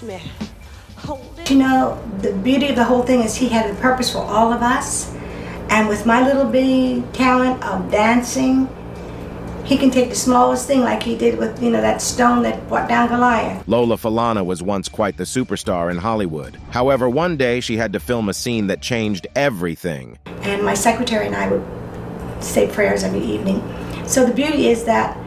me. Hold it. You know, the beauty of the whole thing is he had a purpose for all of us. And with my little bitty talent of dancing, he can take the smallest thing like he did with, that stone that brought down Goliath. Lola Falana was once quite the superstar in Hollywood. However, one day she had to film a scene that changed everything. And my secretary and I would say prayers every evening. So the beauty is that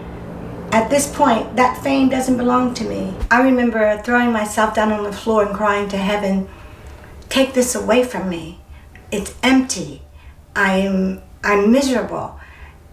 at this point, that fame doesn't belong to me. I remember throwing myself down on the floor and crying to heaven, take this away from me. It's empty. I'm miserable.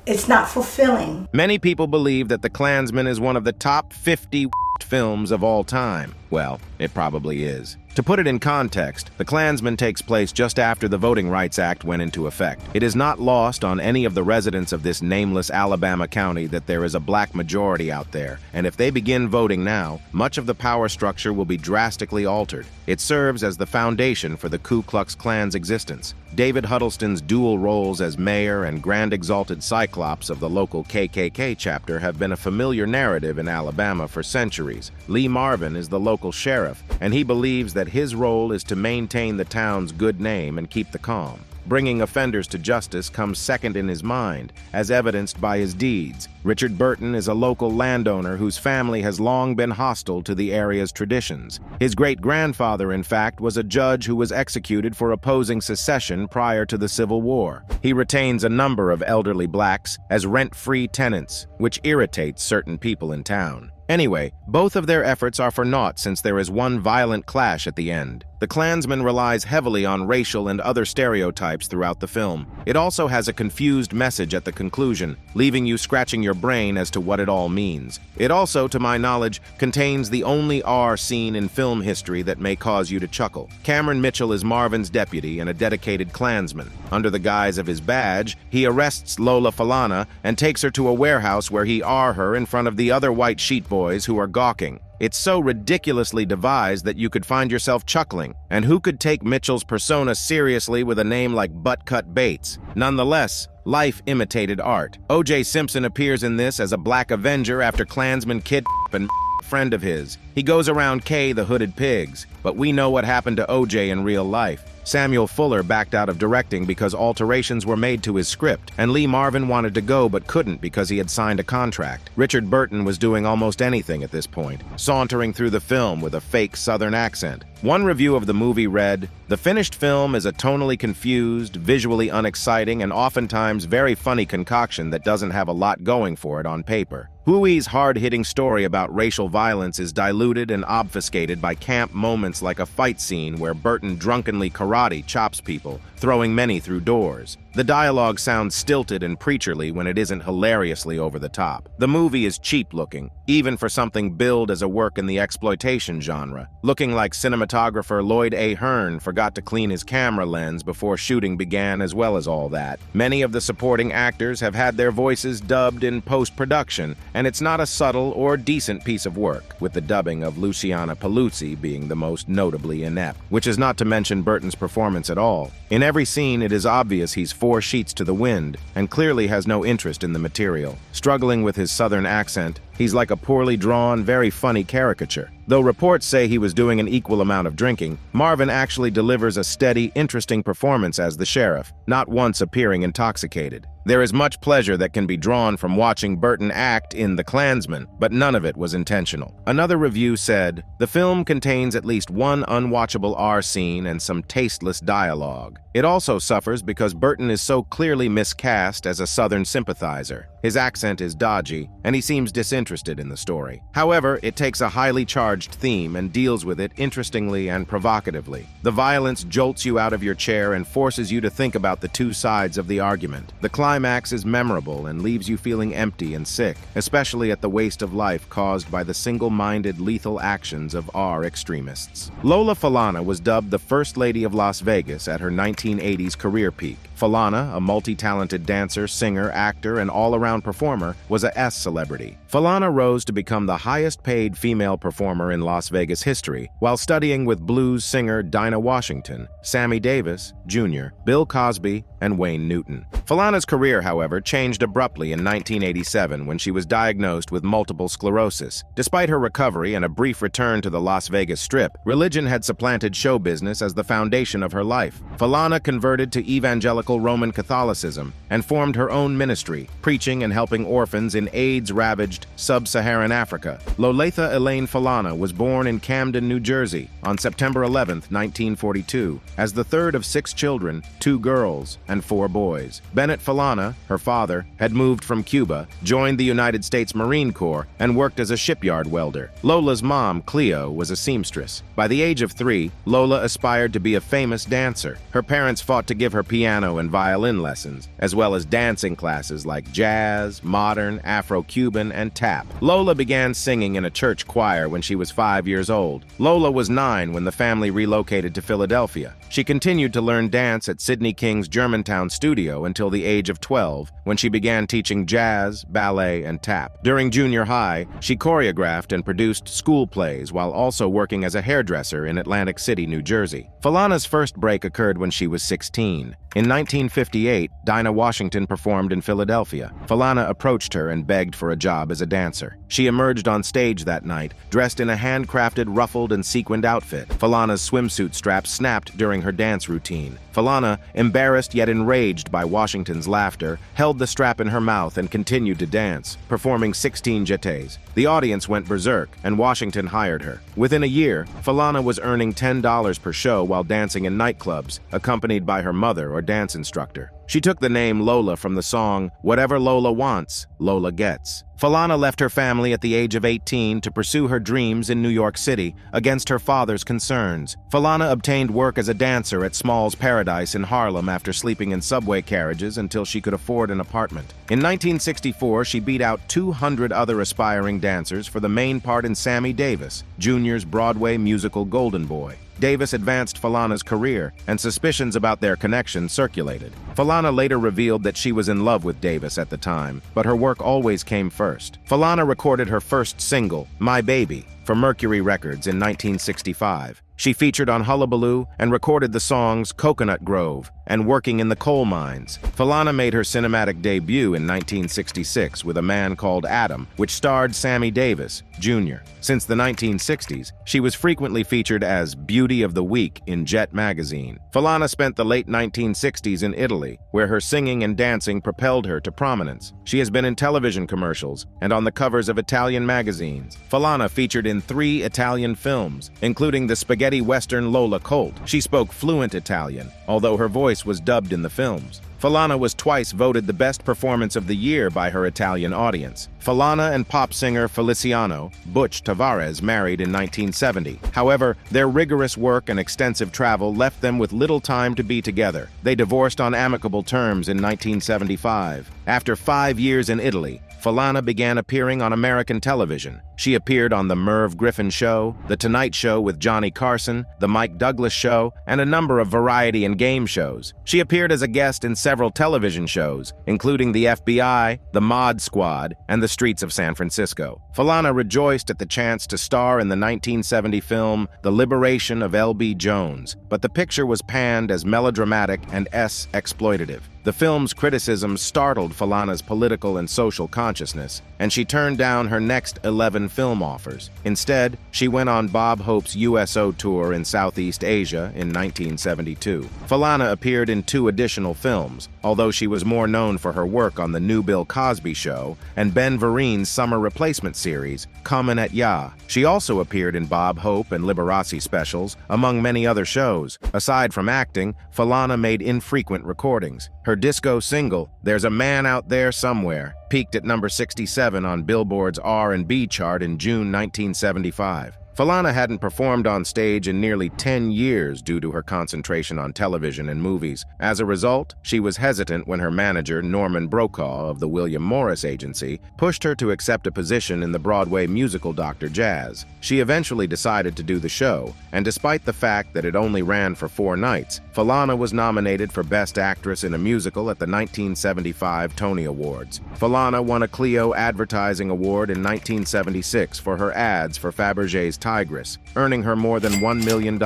It's not fulfilling. Many people believe that The Clansman is one of the top 50 films of all time. Well, it probably is. To put it in context, The Clansman takes place just after the Voting Rights Act went into effect. It is not lost on any of the residents of this nameless Alabama county that there is a black majority out there, and if they begin voting now, much of the power structure will be drastically altered. It serves as the foundation for the Ku Klux Klan's existence. David Huddleston's dual roles as mayor and grand exalted cyclops of the local KKK chapter have been a familiar narrative in Alabama for centuries. Lee Marvin is the local sheriff, and he believes that his role is to maintain the town's good name and keep the calm. Bringing offenders to justice comes second in his mind, as evidenced by his deeds. Richard Burton is a local landowner whose family has long been hostile to the area's traditions. His great-grandfather, in fact, was a judge who was executed for opposing secession prior to the Civil War. He retains a number of elderly blacks as rent-free tenants, which irritates certain people in town. Anyway, both of their efforts are for naught since there is one violent clash at the end. The Klansman relies heavily on racial and other stereotypes throughout the film. It also has a confused message at the conclusion, leaving you scratching your brain as to what it all means. It also, to my knowledge, contains the only R scene in film history that may cause you to chuckle. Cameron Mitchell is Marvin's deputy and a dedicated Klansman. Under the guise of his badge, he arrests Lola Falana and takes her to a warehouse where he R her in front of the other white sheet boys who are gawking. It's so ridiculously devised that you could find yourself chuckling. And who could take Mitchell's persona seriously with a name like Buttcut Bates? Nonetheless, life imitated art. O.J. Simpson appears in this as a black avenger after Klansman kidnap and friend of his. He goes around Kay the Hooded Pigs, but we know what happened to O.J. in real life. Samuel Fuller backed out of directing because alterations were made to his script, and Lee Marvin wanted to go but couldn't because he had signed a contract. Richard Burton was doing almost anything at this point, sauntering through the film with a fake Southern accent. One review of the movie read, "The finished film is a tonally confused, visually unexciting, and oftentimes very funny concoction that doesn't have a lot going for it on paper. Huey's hard-hitting story about racial violence is diluted and obfuscated by camp moments like a fight scene where Burton drunkenly karate chops people, throwing many through doors. The dialogue sounds stilted and preacherly when it isn't hilariously over the top. The movie is cheap-looking, even for something billed as a work in the exploitation genre, looking like cinematographer Lloyd A. Hearn forgot to clean his camera lens before shooting began, as well as all that. Many of the supporting actors have had their voices dubbed in post-production, and it's not a subtle or decent piece of work, with the dubbing of Luciana Paluzzi being the most notably inept, which is not to mention Burton's performance at all. In every scene, it is obvious he's 4 sheets to the wind and clearly has no interest in the material. Struggling with his Southern accent, he's like a poorly drawn, very funny caricature. Though reports say he was doing an equal amount of drinking, Marvin actually delivers a steady, interesting performance as the sheriff, not once appearing intoxicated. There is much pleasure that can be drawn from watching Burton act in The Klansman, but none of it was intentional. Another review said, "The film contains at least one unwatchable R scene and some tasteless dialogue. It also suffers because Burton is so clearly miscast as a Southern sympathizer. His accent is dodgy, and he seems disinterested in the story. However, it takes a highly charged theme and deals with it interestingly and provocatively. The violence jolts you out of your chair and forces you to think about the two sides of the argument. The climax is memorable and leaves you feeling empty and sick, especially at the waste of life caused by the single-minded lethal actions of R extremists." Lola Falana was dubbed the First Lady of Las Vegas at her 1980s career peak. Falana, a multi-talented dancer, singer, actor, and all-around performer, was a S celebrity. Falana rose to become the highest-paid female performer in Las Vegas history while studying with blues singer Dinah Washington, Sammy Davis, Jr., Bill Cosby, and Wayne Newton. Falana's career, however, changed abruptly in 1987 when she was diagnosed with multiple sclerosis. Despite her recovery and a brief return to the Las Vegas Strip, religion had supplanted show business as the foundation of her life. Falana converted to evangelical Roman Catholicism and formed her own ministry, preaching and helping orphans in AIDS-ravaged sub-Saharan Africa. Lola Falana was born in Camden, New Jersey on September 11, 1942, as the third of 6 children, 2 girls and 4 boys. Bennett Falana, her father, had moved from Cuba, joined the United States Marine Corps, and worked as a shipyard welder. Lola's mom, Cleo, was a seamstress. By the age of 3, Lola aspired to be a famous dancer. Her parents fought to give her piano and violin lessons, as well as dancing classes like jazz, modern, Afro-Cuban, and tap. Lola began singing in a church choir when she was 5 years old. Lola was 9 when the family relocated to Philadelphia. She continued to learn dance at Sidney King's Germantown studio until the age of 12, when she began teaching jazz, ballet, and tap. During junior high, she choreographed and produced school plays while also working as a hairdresser in Atlantic City, New Jersey. Falana's first break occurred when she was 16. In 1958, Dinah Washington performed in Philadelphia. Falana approached her and begged for a job as a dancer. She emerged on stage that night, dressed in a handcrafted, ruffled, and sequined outfit. Falana's swimsuit strap snapped during her dance routine. Falana, embarrassed yet enraged by Washington's laughter, held the strap in her mouth and continued to dance, performing 16 jetés. The audience went berserk, and Washington hired her. Within a year, Falana was earning $10 per show while dancing in nightclubs, accompanied by her mother or dance instructor. She took the name Lola from the song "Whatever Lola Wants, Lola Gets." Falana left her family at the age of 18 to pursue her dreams in New York City against her father's concerns. Falana obtained work as a dancer at Small's Paradise in Harlem after sleeping in subway carriages until she could afford an apartment. In 1964, she beat out 200 other aspiring dancers for the main part in Sammy Davis, Jr.'s Broadway musical Golden Boy. Davis advanced Falana's career, and suspicions about their connection circulated. Falana later revealed that she was in love with Davis at the time, but her work always came first. Falana recorded her first single, My Baby, for Mercury Records in 1965. She featured on Hullabaloo and recorded the songs Coconut Grove and Working in the Coal Mines. Falana made her cinematic debut in 1966 with A Man Called Adam, which starred Sammy Davis, Jr. Since the 1960s, she was frequently featured as Beauty of the Week in Jet magazine. Falana spent the late 1960s in Italy, where her singing and dancing propelled her to prominence. She has been in television commercials and on the covers of Italian magazines. Falana featured in 3 Italian films, including the spaghetti western Lola Colt. She spoke fluent Italian, although her voice was dubbed in the films. Falana was twice voted the best performance of the year by her Italian audience. Falana and pop singer Feliciano Butch Tavares married in 1970. However, their rigorous work and extensive travel left them with little time to be together. They divorced on amicable terms in 1975. After 5 years in Italy, Falana began appearing on American television. She appeared on The Merv Griffin Show, The Tonight Show with Johnny Carson, The Mike Douglas Show, and a number of variety and game shows. She appeared as a guest in several television shows, including The FBI, The Mod Squad, and The Streets of San Francisco. Falana rejoiced at the chance to star in the 1970 film The Liberation of L.B. Jones, but the picture was panned as melodramatic and exploitative. The film's criticism startled Falana's political and social consciousness, and she turned down her next 11 film offers. Instead, she went on Bob Hope's USO tour in Southeast Asia in 1972. Falana appeared in 2 additional films, although she was more known for her work on The New Bill Cosby Show and Ben Vereen's summer replacement series, Comin' at Ya. She also appeared in Bob Hope and Liberace specials, among many other shows. Aside from acting, Falana made infrequent recordings. Her disco single, There's a Man Out There Somewhere, peaked at number 67 on Billboard's R&B chart in June 1975. Falana hadn't performed on stage in nearly 10 years due to her concentration on television and movies. As a result, she was hesitant when her manager, Norman Brokaw of the William Morris Agency, pushed her to accept a position in the Broadway musical Dr. Jazz. She eventually decided to do the show, and despite the fact that it only ran for 4 nights, Falana was nominated for Best Actress in a Musical at the 1975 Tony Awards. Falana won a Clio Advertising Award in 1976 for her ads for Fabergé's Tigress, earning her more than $1 million.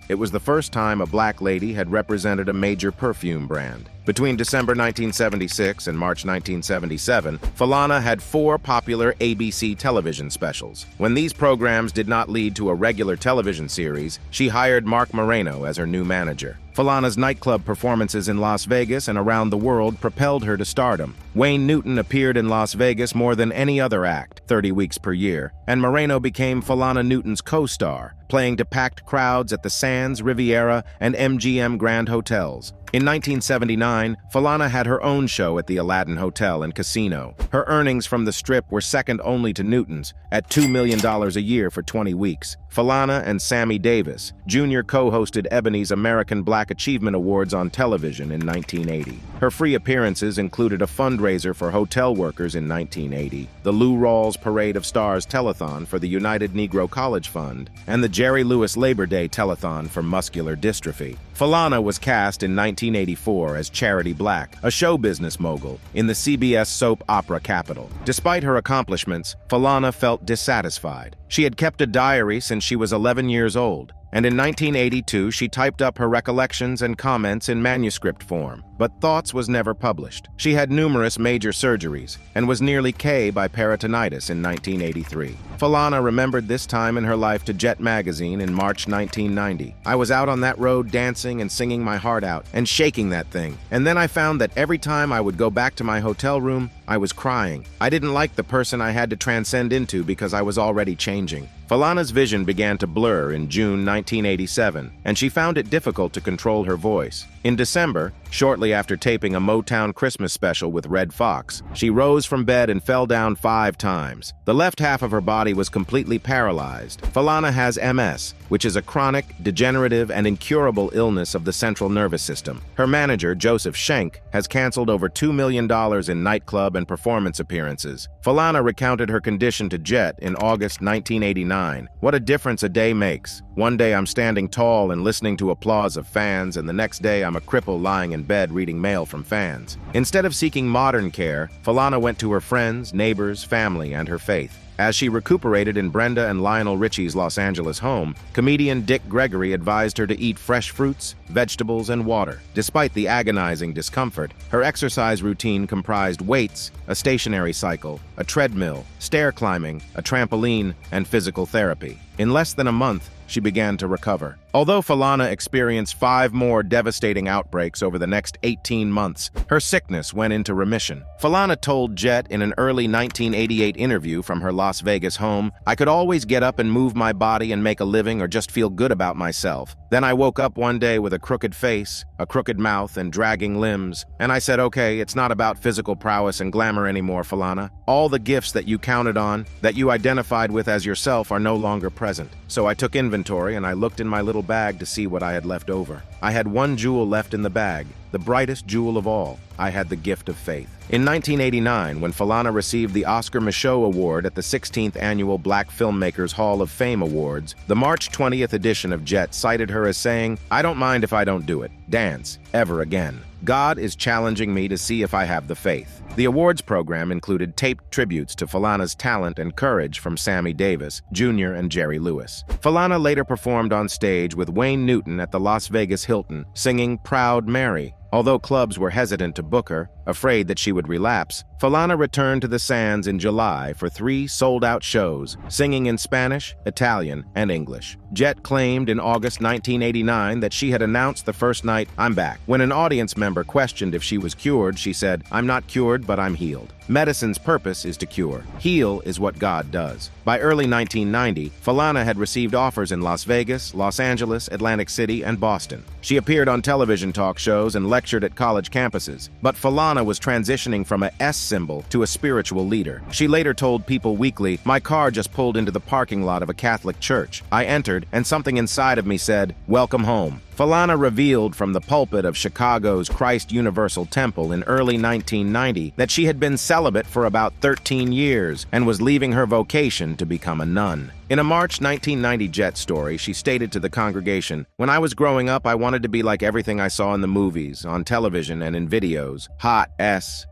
It was the first time a black lady had represented a major perfume brand. Between December 1976 and March 1977, Falana had 4 popular ABC television specials. When these programs did not lead to a regular television series, she hired Mark Moreno as her new manager. Falana's nightclub performances in Las Vegas and around the world propelled her to stardom. Wayne Newton appeared in Las Vegas more than any other act, 30 weeks per year, and Moreno became Falana Newton's co-star, playing to packed crowds at the Sands, Riviera, and MGM Grand hotels. In 1979, Falana had her own show at the Aladdin Hotel and Casino. Her earnings from the Strip were second only to Newton's, at $2 million a year for 20 weeks. Falana and Sammy Davis, Jr. co-hosted Ebony's American Black Achievement Awards on television in 1980. Her free appearances included a fundraiser for hotel workers in 1980, the Lou Rawls Parade of Stars telethon for the United Negro College Fund, and the Jerry Lewis Labor Day telethon for muscular dystrophy. Falana was cast in 1984 as Charity Black, a show business mogul, in the CBS soap opera Capital. Despite her accomplishments, Falana felt dissatisfied. She had kept a diary since she was 11 years old, and in 1982 she typed up her recollections and comments in manuscript form, but Thoughts was never published. She had numerous major surgeries and was nearly K by peritonitis in 1983. Falana remembered this time in her life to Jet magazine in March 1990. "I was out on that road dancing and singing my heart out and shaking that thing, and then I found that every time I would go back to my hotel room, I was crying. I didn't like the person I had to transcend into because I was already changing." Falana's vision began to blur in June 1987, and she found it difficult to control her voice. In December, shortly after taping a Motown Christmas special with Red Fox, she rose from bed and fell down 5 times. The left half of her body was completely paralyzed. Falana has MS, which is a chronic, degenerative, and incurable illness of the central nervous system. Her manager, Joseph Schenck, has canceled over $2 million in nightclub and performance appearances. Falana recounted her condition to Jet in August 1989. "What a difference a day makes. One day I'm standing tall and listening to applause of fans, and the next day I'm a cripple lying in bed reading mail from fans." Instead of seeking modern care, Falana went to her friends, neighbors, family, and her faith. As she recuperated in Brenda and Lionel Richie's Los Angeles home, comedian Dick Gregory advised her to eat fresh fruits, vegetables, and water. Despite the agonizing discomfort, her exercise routine comprised weights, a stationary cycle, a treadmill, stair climbing, a trampoline, and physical therapy. In less than a month, she began to recover. Although Falana experienced 5 more devastating outbreaks over the next 18 months, her sickness went into remission. Falana told Jet in an early 1988 interview from her Las Vegas home, "I could always get up and move my body and make a living or just feel good about myself. Then I woke up one day with a crooked face, a crooked mouth, and dragging limbs, and I said, okay, it's not about physical prowess and glamour anymore, Falana. All the gifts that you counted on, that you identified with as yourself, are no longer present. So I took inventory and I looked in my little bag to see what I had left over. I had one jewel left in the bag, the brightest jewel of all. I had the gift of faith." In 1989, when Falana received the Oscar Michaud Award at the 16th Annual Black Filmmakers Hall of Fame Awards, the March 20th edition of Jet cited her as saying, "I don't mind if I don't do it. Dance. Ever again. God is challenging me to see if I have the faith." The awards program included taped tributes to Falana's talent and courage from Sammy Davis, Jr. and Jerry Lewis. Falana later performed on stage with Wayne Newton at the Las Vegas Hilton, singing Proud Mary. Although clubs were hesitant to book her, afraid that she would relapse, Falana returned to the Sands in July for 3 sold-out shows, singing in Spanish, Italian, and English. Jet claimed in August 1989 that she had announced the first night, "I'm back." When an audience member questioned if she was cured, she said, "I'm not cured, but I'm healed." Medicine's purpose is to cure. Heal is what God does. By early 1990, Falana had received offers in Las Vegas, Los Angeles, Atlantic City, and Boston. She appeared on television talk shows and lectured at college campuses. But Falana was transitioning from a S symbol to a spiritual leader. She later told People Weekly, "My car just pulled into the parking lot of a Catholic church. I entered, and something inside of me said, 'Welcome home.'" Falana revealed from the pulpit of Chicago's Christ Universal Temple in early 1990 that she had been celibate for about 13 years and was leaving her vocation to become a nun. In a March 1990 Jet story, she stated to the congregation, "When I was growing up, I wanted to be like everything I saw in the movies, on television, and in videos. Hot S.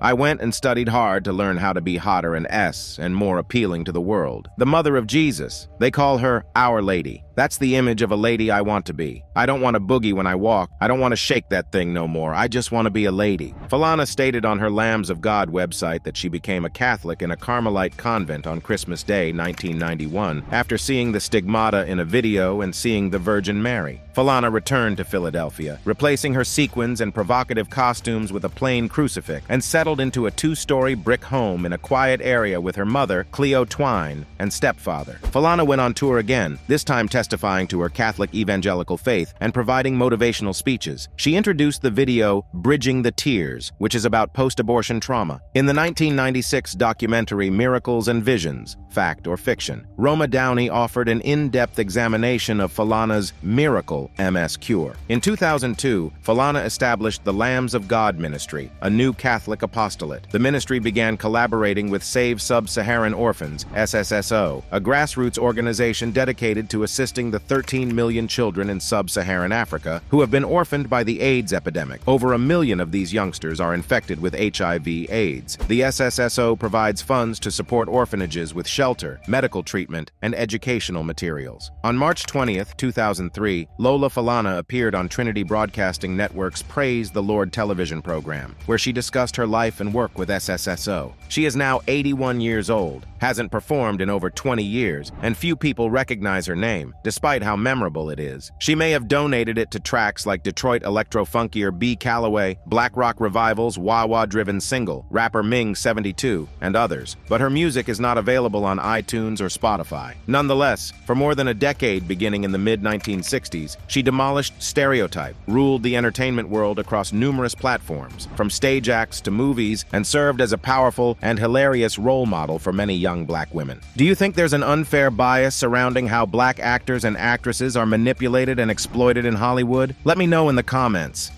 I went and studied hard to learn how to be hotter and S and more appealing to the world. The mother of Jesus. They call her Our Lady. That's the image of a lady I want to be. I don't want to boogie when I walk. I don't want to shake that thing no more. I just want to be a lady." Falana stated on her Lambs of God website that she became a Catholic in a Carmelite convent on Christmas Day, 1991, after seeing the stigmata in a video and seeing the Virgin Mary. Falana returned to Philadelphia, replacing her sequins and provocative costumes with a plain crucifix, and settled into a 2-story brick home in a quiet area with her mother, Cleo Twine, and stepfather. Falana went on tour again, this time testifying to her Catholic evangelical faith and providing motivational speeches. She introduced the video Bridging the Tears, which is about post-abortion trauma. In the 1996 documentary Miracles and Visions, Fact or Fiction, Roma Downey offered an in-depth examination of Falana's miracle MS cure. In 2002, Falana established the Lambs of God Ministry, a new Catholic apostolate. The ministry began collaborating with Save Sub-Saharan Orphans, SSSO, a grassroots organization dedicated to assisting the 13 million children in sub-Saharan Africa who have been orphaned by the AIDS epidemic. Over 1 million of these youngsters are infected with HIV/AIDS. The SSSO provides funds to support orphanages with shelter, medical treatment, and educational materials. On March 20th, 2003, Lola Falana appeared on Trinity Broadcasting Network's Praise the Lord television program, where she discussed her life and work with SSSO. She is now 81 years old, hasn't performed in over 20 years, and few people recognize her name, despite how memorable it is. She may have donated it to tracks like Detroit electro-funkier B. Calloway, Black Rock Revival's wah-wah-driven single, rapper Ming 72, and others, but her music is not available on iTunes or Spotify. Nonetheless, for more than a decade beginning in the mid-1960s, she demolished stereotype, ruled the entertainment world across numerous platforms, from stage acts to movies, and served as a powerful and hilarious role model for many young black women. Do you think there's an unfair bias surrounding how black actors and actresses are manipulated and exploited in Hollywood? Let me know in the comments.